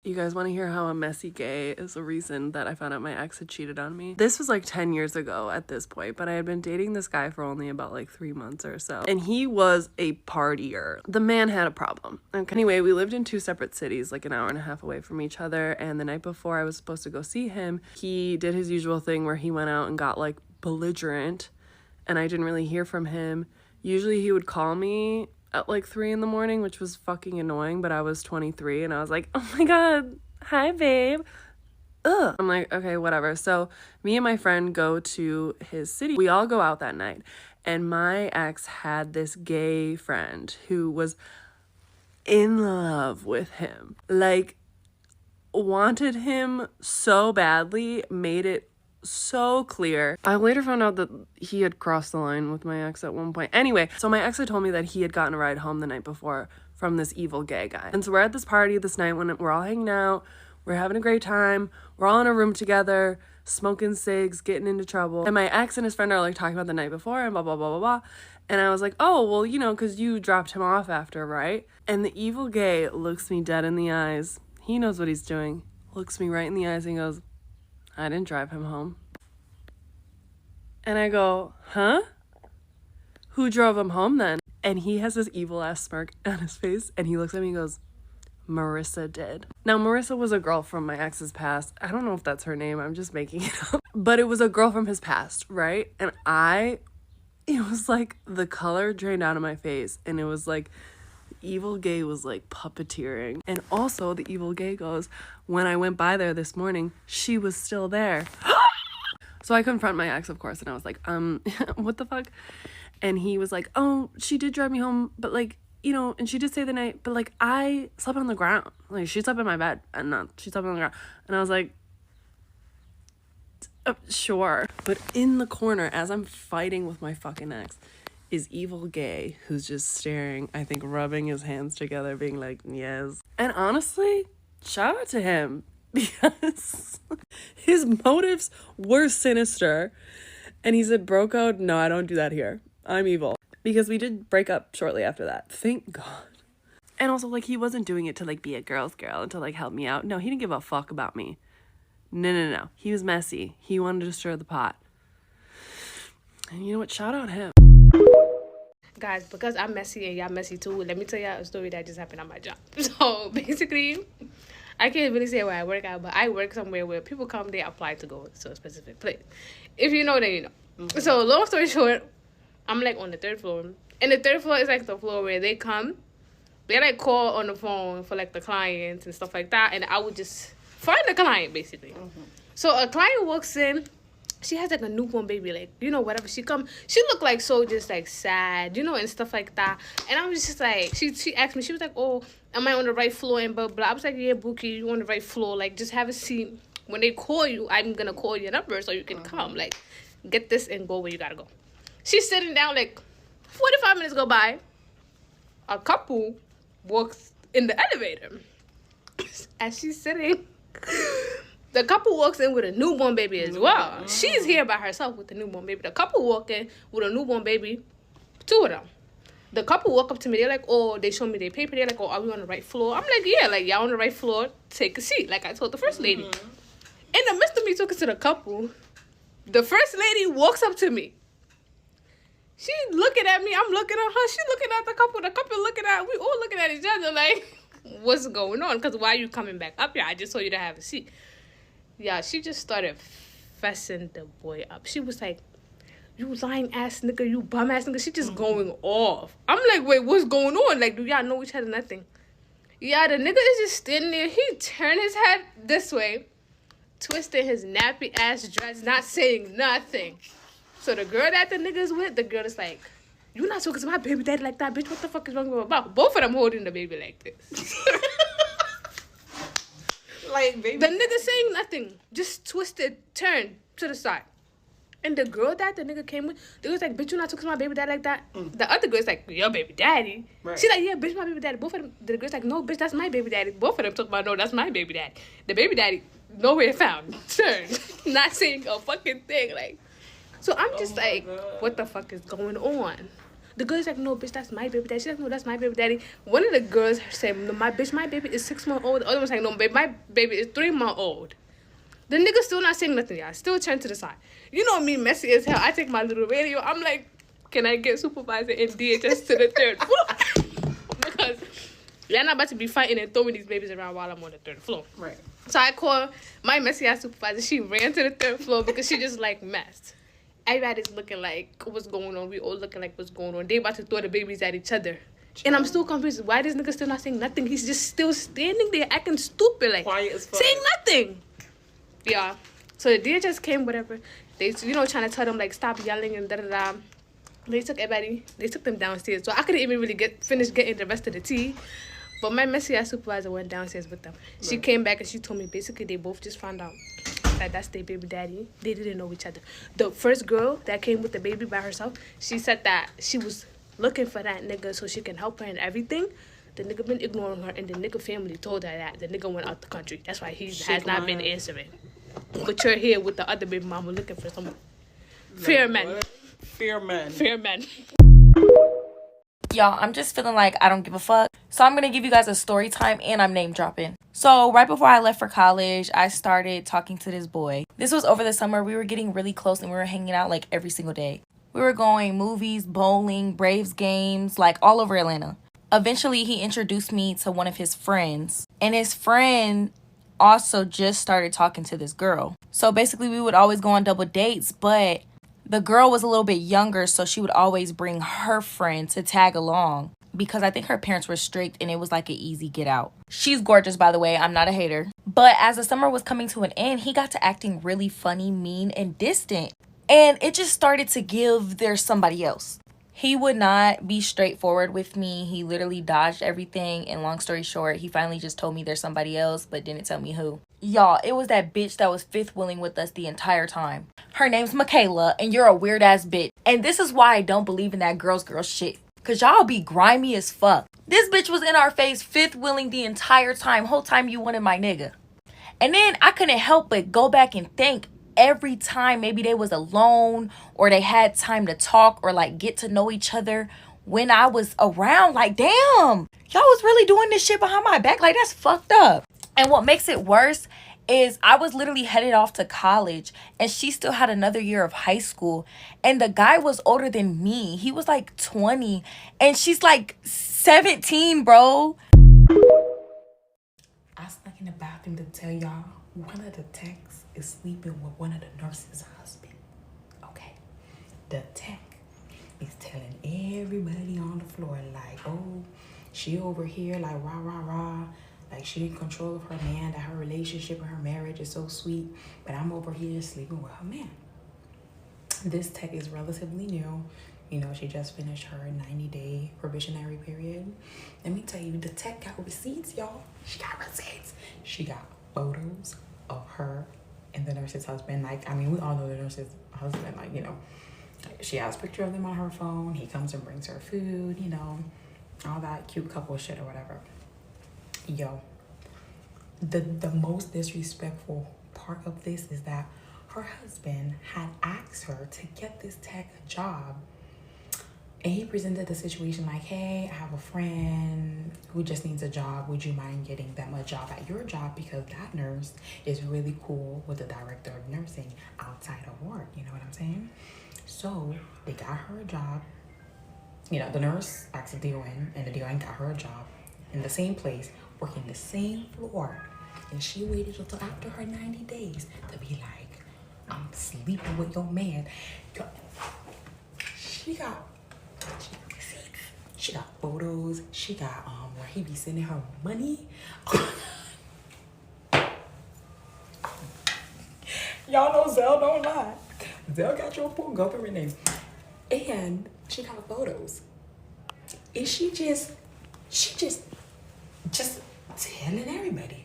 You guys want to hear how a messy gay is the reason that I found out my ex had cheated on me? This was like 10 years ago at this point, but I had been dating this guy for only about like 3 months or so. And he was a partier. The man had a problem. Okay. Anyway, we lived in 2 separate cities, like an hour and a half away from each other. And the night before I was supposed to go see him, he did his usual thing where he went out and got like belligerent. And I didn't really hear from him. Usually he would call me at like 3 in the morning, which was fucking annoying, but I was 23 and I was like, oh my God, hi babe. Ugh. I'm like, okay, whatever. So me and my friend go to his city. We all go out that night. And my ex had this gay friend who was in love with him. Like, wanted him so badly, made it so clear. I later found out that he had crossed the line with my ex at one point. Anyway, so my ex had told me that he had gotten a ride home the night before from this evil gay guy. And so we're at this party this night when we're all hanging out, we're having a great time, we're all in a room together, smoking cigs, getting into trouble. And my ex and his friend are like talking about the night before and blah, blah, blah, blah, blah. And I was like, oh, well, you know, because you dropped him off after, right? And the evil gay looks me dead in the eyes. He knows what he's doing. Looks me right in the eyes and goes, I didn't drive him home. And I go, huh? Who drove him home then? And he has this evil ass smirk on his face and he looks at me and goes, Marissa did. Now, Marissa was a girl from my ex's past. I don't know if that's her name. I'm just making it up. But it was a girl from his past, right? And it was like the color drained out of my face. And it was like, evil gay was like puppeteering. And also the evil gay goes, when I went by there this morning, she was still there. So I confront my ex, of course, and I was like, what the fuck? And he was like, oh, she did drive me home, but like, you know, and she did stay the night, but like I slept on the ground. Like she slept in my bed and not, she slept on the ground. And I was like, sure. But in the corner, as I'm fighting with my fucking ex, is evil gay who's just staring, I think rubbing his hands together, being like, yes. And honestly, shout out to him because his motives were sinister. And he said, bro code, no, I don't do that here. I'm evil. Because we did break up shortly after that. Thank God. And also, like, he wasn't doing it to, like, be a girl's girl and to, like, help me out. No, he didn't give a fuck about me. No. He was messy. He wanted to stir the pot. And you know what? Shout out him. Guys, because I'm messy and y'all messy too, let me tell y'all a story that just happened on my job. So, basically, I can't really say where I work at, but I work somewhere where people come, they apply to go to a specific place. If you know, then you know. Mm-hmm. So, long story short, I'm, like, on the 3rd floor. And the 3rd floor is, like, the floor where they come. They, like, call on the phone for, like, the clients and stuff like that. And I would just find the client, basically. Mm-hmm. So, a client walks in. She has, like, a newborn baby. Like, you know, whatever. She looked, like, so just, like, sad, you know, and stuff like that. And I was just, like, she asked me. She was like, oh, am I on the right floor? And blah, blah. I was like, yeah, Bookie, you on the right floor. Like, just have a seat. When they call you, I'm going to call your number so you can come. Like, get this and go where you got to go. She's sitting down, like, 45 minutes go by. A couple walks in the elevator. As she's sitting, the couple walks in with a newborn baby as well. She's here by herself with the newborn baby. The couple walk in with a newborn baby, 2 of them. The couple walk up to me. They're like, oh, they show me their paper. They're like, oh, are we on the right floor? I'm like, yeah, like, y'all on the right floor. Take a seat, like I told the first lady. In the midst of me talking to the couple, the first lady walks up to me. She's looking at me. I'm looking at her. She's looking at the couple. The couple looking at, we all looking at each other like, what's going on? Because why are you coming back up here? I just told you to have a seat. Yeah, she just started fessing the boy up. She was like, you lying ass nigga, you bum ass nigga. She just going off. I'm like, wait, what's going on? Like, do y'all know each other? Nothing. Yeah, the nigga is just standing there. He turned his head this way, twisted his nappy ass dress, not saying nothing. So the girl that the nigga's with, the girl is like, you not talking to my baby daddy like that, bitch. What the fuck is wrong with my mouth? Both of them holding the baby like this. Like, baby. The nigga saying nothing. Just twisted, turned to the side. And the girl that the nigga came with, the girl's like, bitch, you not talking to my baby daddy like that? The other girl's like, your baby daddy. Right. She's like, yeah, bitch, my baby daddy. Both of them, the girl's like, no, bitch, that's my baby daddy. Both of them talk about, no, that's my baby daddy. The baby daddy, nowhere found. Turned. Not saying a fucking thing. Like, so I'm just God. What the fuck is going on? The girl's like, no, bitch, that's my baby daddy. She's like, no, that's my baby daddy. One of the girls said, no, my baby is 6 months old. The other one's like, no, babe, my baby is 3 months old. The nigga still not saying nothing, y'all. Still turned to the side. You know me, messy as hell. I take my little radio. I'm like, can I get supervisor and DHS to the third floor? Because y'all not about to be fighting and throwing these babies around while I'm on the third floor. Right. So I called my messy ass supervisor. She ran to the third floor because she just like messed. Everybody's looking like, what's going on? We all looking like, what's going on? They about to throw the babies at each other. And I'm still confused. Why this nigga still not saying nothing? He's just still standing there acting stupid. Like, quiet as fuck. Saying nothing. Yeah. So the DHS came, whatever. They, trying to tell them, like, stop yelling and da-da-da. They took them downstairs. So I couldn't even really finish getting the rest of the tea. But my messy ass supervisor went downstairs with them. She came back and she told me basically they both just found out that that's their baby daddy. They didn't know each other. The first girl that came with the baby by herself, she said that she was looking for that nigga so she can help her and everything. The nigga been ignoring her, and the nigga family told her that the nigga went out the country. That's why he has not been answering. But you're here with the other baby mama looking for some fair men. Fair men. Fair men. Y'all, I'm just feeling like I don't give a fuck. So I'm going to give you guys a story time, and I'm name dropping. So right before I left for college, I started talking to this boy. This was over the summer. We were getting really close, and we were hanging out like every single day. We were going movies, bowling, Braves games, like all over Atlanta. Eventually, he introduced me to one of his friends. And his friend also just started talking to this girl. So basically, we would always go on double dates, but the girl was a little bit younger, so she would always bring her friend to tag along because I think her parents were strict and it was like an easy get out. She's gorgeous, by the way. I'm not a hater. But as the summer was coming to an end, he got to acting really funny, mean, and distant. And it just started to give there's somebody else. He would not be straightforward with me. He literally dodged everything. And long story short, he finally just told me there's somebody else, but didn't tell me who. Y'all, it was that bitch that was fifth wheeling with us the entire time. Her name's Michaela, and you're a weird ass bitch. And this is why I don't believe in that girl shit. Cause y'all be grimy as fuck. This bitch was in our face fifth wheeling the entire time. Whole time you wanted my nigga. And then I couldn't help but go back and think every time maybe they was alone or they had time to talk or like get to know each other when I was around. Like, damn, y'all was really doing this shit behind my back. Like, that's fucked up. And what makes it worse is I was literally headed off to college and she still had another year of high school. And the guy was older than me. He was like 20 and she's like 17, bro. I snuck in the bathroom to tell y'all one of the techs is sleeping with one of the nurses' husband. Okay. The tech is telling everybody on the floor like, oh, she over here like rah, rah, rah. Like she in control of her man, that her relationship and her marriage is so sweet. But I'm over here sleeping with her man. This tech is relatively new. You know, she just finished her 90-day probationary period. Let me tell you, the tech got receipts, y'all. She got receipts. She got photos of her and the nurse's husband. Like, I mean, we all know the nurse's husband. Like, you know, she has a picture of them on her phone. He comes and brings her food, you know, all that cute couple shit or whatever. Yo, the most disrespectful part of this is that her husband had asked her to get this tech a job. And he presented the situation like, hey, I have a friend who just needs a job. Would you mind getting them a job at your job? Because that nurse is really cool with the director of nursing outside of work. You know what I'm saying? So they got her a job. You know, the nurse asked the DON and the DON got her a job in the same place, working the same floor. And she waited until after her 90 days to be like, I'm sleeping with your man. She got receipts. She got photos. She got where he be sending her money. Y'all know Zell don't lie. Zell got your full government name. And she got photos. And she just telling everybody.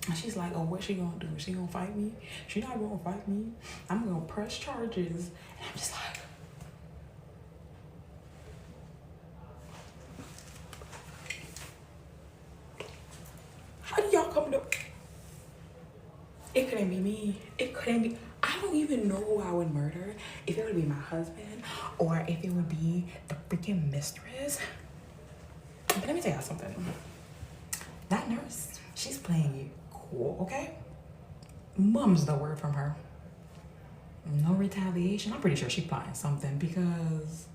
And she's like, oh, what's she gonna do? Is she gonna fight me? She not gonna fight me. I'm gonna press charges. And I'm just like, how do y'all come to? It couldn't be me. It couldn't be. I don't even know who I would murder. If it would be my husband or if it would be the freaking mistress. But let me tell y'all something. That nurse, she's playing it cool, okay? Mum's the word from her. No retaliation. I'm pretty sure she's plotting something because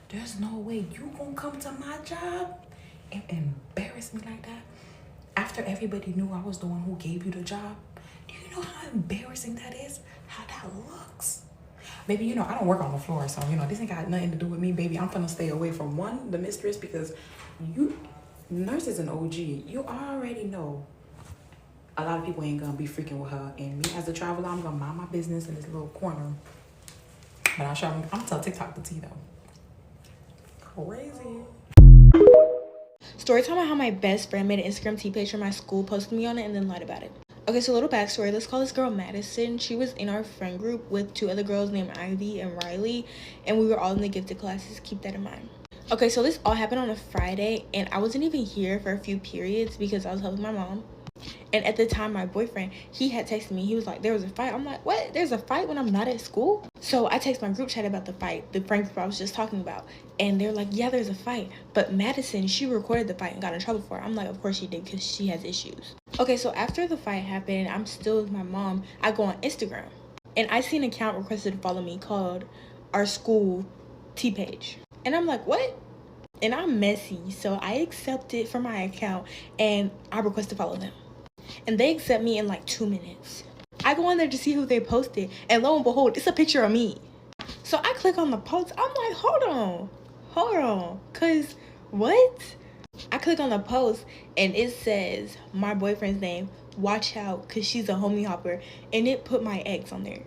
there's no way you gonna come to my job and embarrass me like that. After everybody knew I was the one who gave you the job, do you know how embarrassing that is? How that looks? Baby, you know, I don't work on the floor, so, you know, this ain't got nothing to do with me, baby. I'm gonna stay away from the mistress, because you, nurse is an OG. You already know a lot of people ain't gonna be freaking with her. And me as a traveler, I'm gonna mind my business in this little corner. But I'm gonna tell TikTok the tea, though. Crazy. Story time on how my best friend made an Instagram tea page for my school, posted me on it, and then lied about it. Okay, so little backstory. Let's call this girl Madison. She was in our friend group with 2 other girls named Ivy and Riley, and we were all in the gifted classes. Keep that in mind. Okay, so this all happened on a Friday, and I wasn't even here for a few periods because I was helping my mom. And at the time, my boyfriend, he had texted me. He was like, there was a fight. I'm like, what? There's a fight when I'm not at school? So I text my group chat about the fight, the friend group I was just talking about. And they're like, yeah, there's a fight. But Madison, she recorded the fight and got in trouble for it. I'm like, of course she did, because she has issues. Okay, so after the fight happened, I'm still with my mom. I go on Instagram. And I see an account requested to follow me called Our School Tea Page. And I'm like, what? And I'm messy. So I accept it from my account and I request to follow them. And they accept me in like 2 minutes. I go on there to see who they posted, and lo and behold, it's a picture of me. So I click on the post. I'm like, hold on, cause what? I click on the post and it says my boyfriend's name, watch out, cause she's a homie hopper, and it put my ex on there.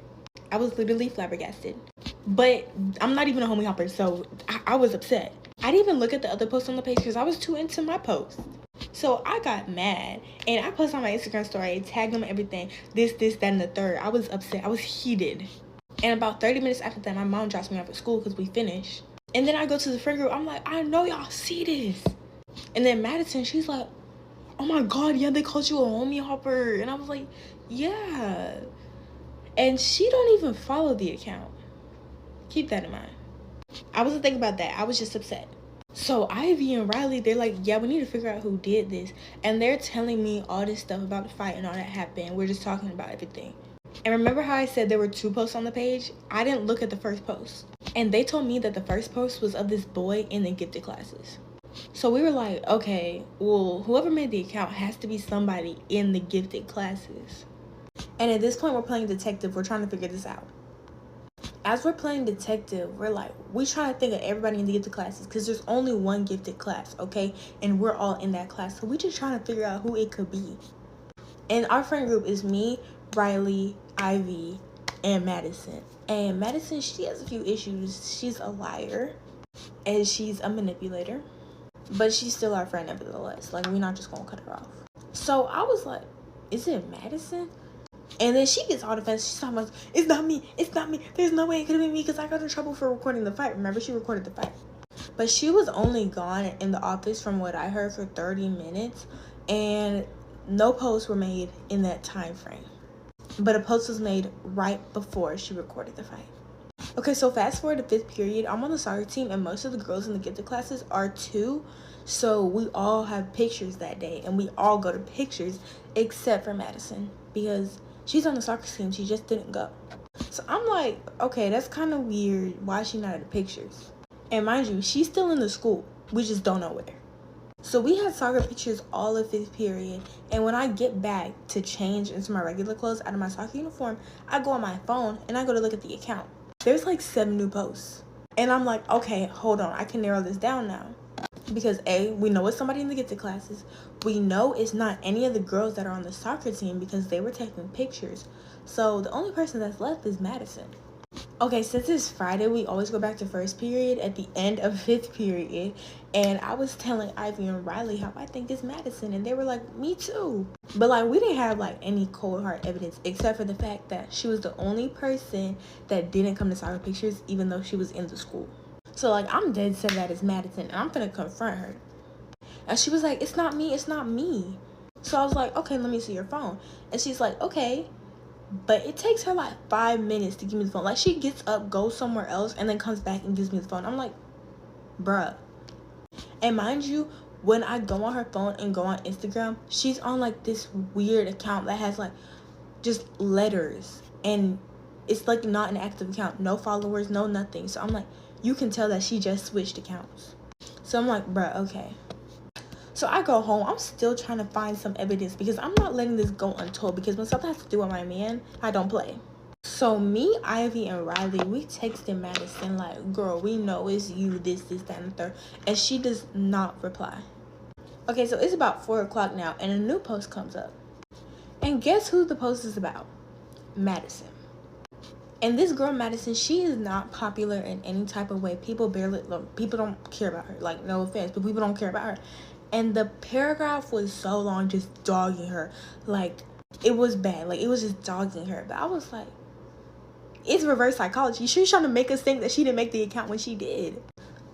I was literally flabbergasted. But I'm not even a homie hopper, so I was upset. I didn't even look at the other posts on the page because I was too into my post. So I got mad and I posted on my Instagram story, tagged them, everything, this, that, and the third. I was upset. I was heated. And about 30 minutes after that, my mom drops me off at school because we finished. And then I go to the friend group. I'm like, I know y'all see this. And then Madison, she's like, oh my God, yeah, they called you a homie hopper. And I was like, yeah. And she don't even follow the account. Keep that in mind. I wasn't thinking about that. I was just upset. So Ivy and Riley, they're like, yeah, we need to figure out who did this. And they're telling me all this stuff about the fight and all that happened. We're just talking about everything. And remember how I said there were 2 posts on the page? I didn't look at the first post. And they told me that the first post was of this boy in the gifted classes. So we were like, okay, well, whoever made the account has to be somebody in the gifted classes. And at this point, we're playing detective. We're trying to figure this out. As we're playing detective, we're like, we trying to think of everybody in the gifted classes because there's only one gifted class, okay? And we're all in that class. So we just trying to figure out who it could be. And our friend group is me, Riley, Ivy, and Madison. And Madison, she has a few issues. She's a liar and she's a manipulator. But she's still our friend nevertheless. Like, we're not just going to cut her off. So I was like, is it Madison? And then she gets all defensive. She's talking about, it's not me. There's no way it could have been me because I got in trouble for recording the fight. Remember, she recorded the fight. But she was only gone in the office, from what I heard, for 30 minutes. And no posts were made in that time frame. But a post was made right before she recorded the fight. Okay, so fast forward to 5th period. I'm on the soccer team, and most of the girls in the gifted classes are too. So we all have pictures that day, and we all go to pictures except for Madison because she's on the soccer team. She just didn't go. So I'm like, okay, that's kind of weird. Why is she not at the pictures? And mind you, she's still in the school. We just don't know where. So we had soccer pictures all of 5th period. And when I get back to change into my regular clothes out of my soccer uniform, I go on my phone and I go to look at the account. There's like 7 new posts. And I'm like, okay, hold on. I can narrow this down now. Because A, we know it's somebody in the gifted classes. We know it's not any of the girls that are on the soccer team because they were taking pictures. So the only person that's left is Madison. Okay, since it's Friday, we always go back to 1st period at the end of 5th period. And I was telling Ivy and Riley how I think it's Madison. And they were like, me too. But like, we didn't have like any cold hard evidence except for the fact that she was the only person that didn't come to soccer pictures even though she was in the school. So like, I'm dead set that it's Madison and I'm gonna confront her. And she was like, it's not me. So I was like, okay, let me see your phone. And she's like, okay. but it takes her like 5 minutes to give me the phone. Like, she gets up, goes somewhere else, and then comes back and gives me the phone. I'm like, bruh. And mind you, when I go on her phone and go on Instagram, she's on like this weird account that has like just letters, and it's like not an active account, no followers, no nothing. So I'm like, you can tell that she just switched accounts. So I'm like, bruh, okay. So I go home. I'm still trying to find some evidence because I'm not letting this go untold, because when something has to do with my man, I don't play. So me, Ivy, and Riley, we texted Madison like, girl, we know it's you, this, that, and the third. And she does not reply. Okay, so it's about 4 o'clock now, and a new post comes up. And guess who the post is about? Madison. And this girl, Madison, she is not popular in any type of way. People don't care about her. Like, no offense, but people don't care about her. And the paragraph was so long, just dogging her. Like, it was bad. Like, it was just dogging her. But I was like, it's reverse psychology. She's trying to make us think that she didn't make the account when she did.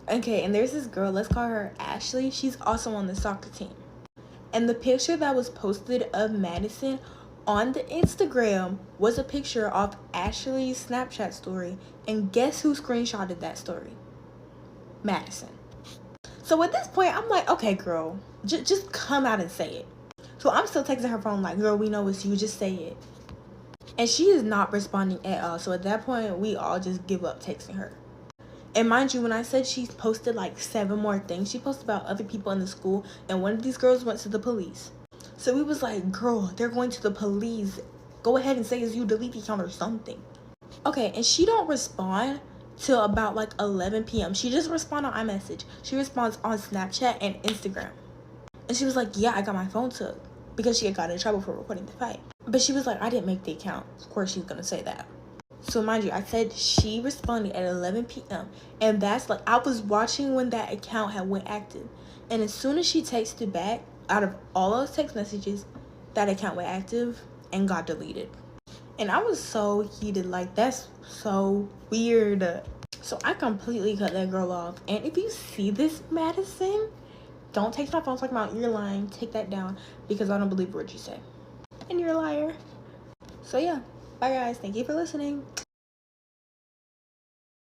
Okay, and there's this girl, let's call her Ashley. She's also on the soccer team. And the picture that was posted of Madison on the Instagram was a picture of Ashley's Snapchat story. And guess who screenshotted that story? Madison. So at this point, I'm like, okay, girl, just come out and say it. So I'm still texting her phone like, girl, we know it's you, just say it. And she is not responding at all. So at that point, we all just give up texting her. And mind you, when I said she's posted like 7 more things, she posted about other people in the school, and one of these girls went to the police. So we was like, girl, they're going to the police. Go ahead and say it's you, delete the account or something. Okay, and she don't respond till about like 11 p.m. She just responds on iMessage. She responds on Snapchat and Instagram. And she was like, yeah, I got my phone took, because she had gotten in trouble for reporting the fight. But she was like, I didn't make the account. Of course she's gonna say that. So mind you, I said she responded at 11 p.m. And that's like, I was watching when that account had went active. And as soon as she texted back, out of all those text messages, that account went active and got deleted. And I was so heated, like, that's so weird. So I completely cut that girl off. And if you see this, Madison, don't text my phone talking about you're lying. Take that down, because I don't believe what you say. And you're a liar. So yeah, bye guys. Thank you for listening.